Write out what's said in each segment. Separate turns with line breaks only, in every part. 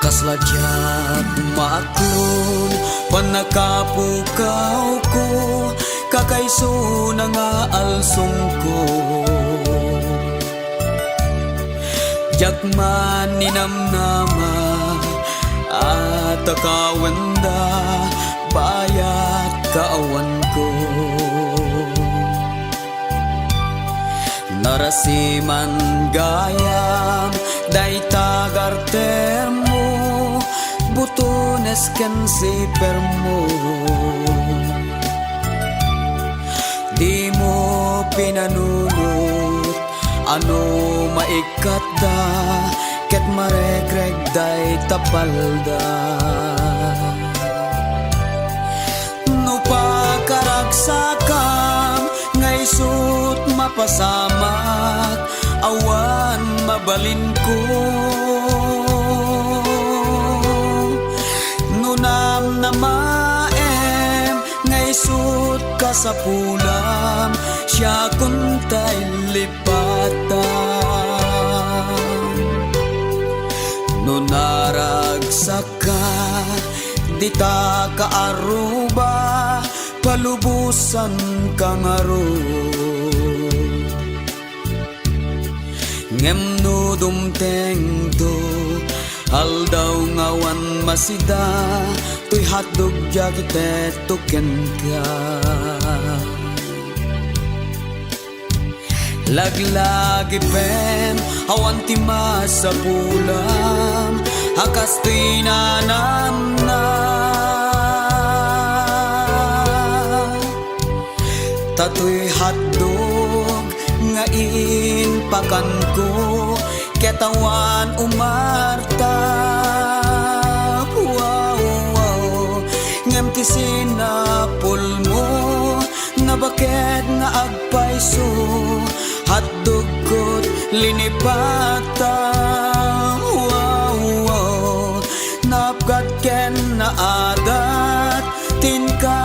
Kasladyat maaklon panakapukaw ko, kakaiso na nga alsong ko. Yakman ninamnama at akawanda, bayat kaawan ko. Narasiman gayam day tagarter mo, butones ken siper mo. Di mo pinanunot ano maikat da, ket maregreg day tapalda. No pagkaragsakam ngay sut mapasamak, awan mabalin ko. Nunam na maem ngay sut kasapulam, siya kuntay lipatan. Nunaragsaka di ta kaaruba, palubusan kang aro. Ngem no dumteng do, aldaw ngawan masida, tuy hatdog jakite tuken ka. Laglagi pen awan tima sa pulam, hakas tuy nanamna. Tatoy hatdog ngain pakan ko, ketawan umarta. Wow, wow, ngem kisinapol mo, nabaket nga agpaiso, hatdog ko't linipata. Wow, wow, napgat ken na adat, tinka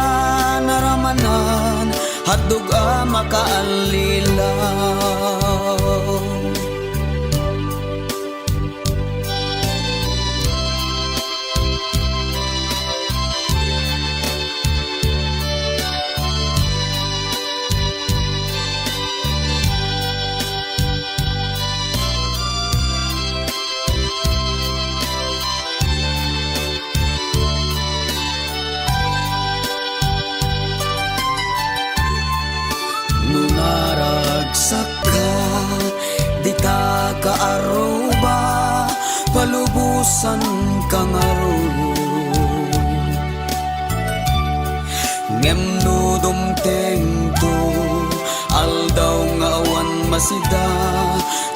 naramanan, hatdog makaalilaw. Nunaragsaka di ta kaaruba, palubusan kang aro. Ngem no dumteng to, aldaw nga awan masida,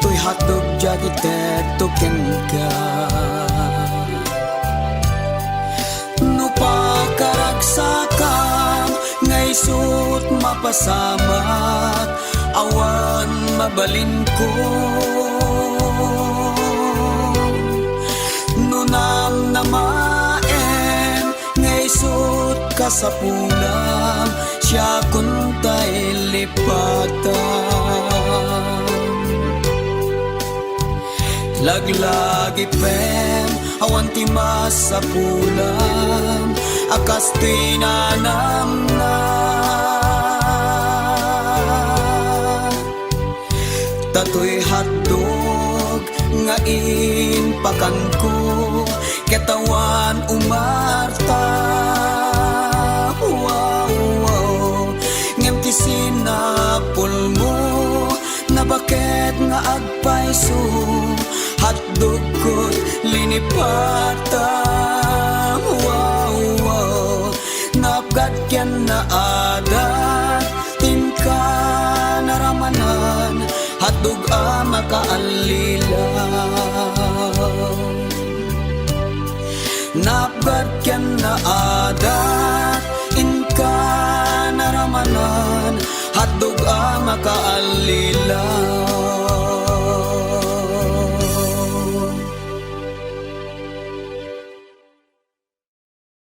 tuy hatdog jakite tuken ka. No pagkaragsakam ngay sut mapasamak, awan mabalin ko. Nunam na maem ngay sut kasapulam, siya kuntay lipatan. Laglagi pem awan tima sa pulam, akas tinanamna. Tatoy hatdog ngain pakan ko, ketawan umarta. Wow, wow, ngem kisinapol mo, nabaket nga agpaiso, hatdog ko't linipata. Wow, wow, napgat ken na adat, tinka naramanan, hatdog makaalilaw. Napgat ken na adat,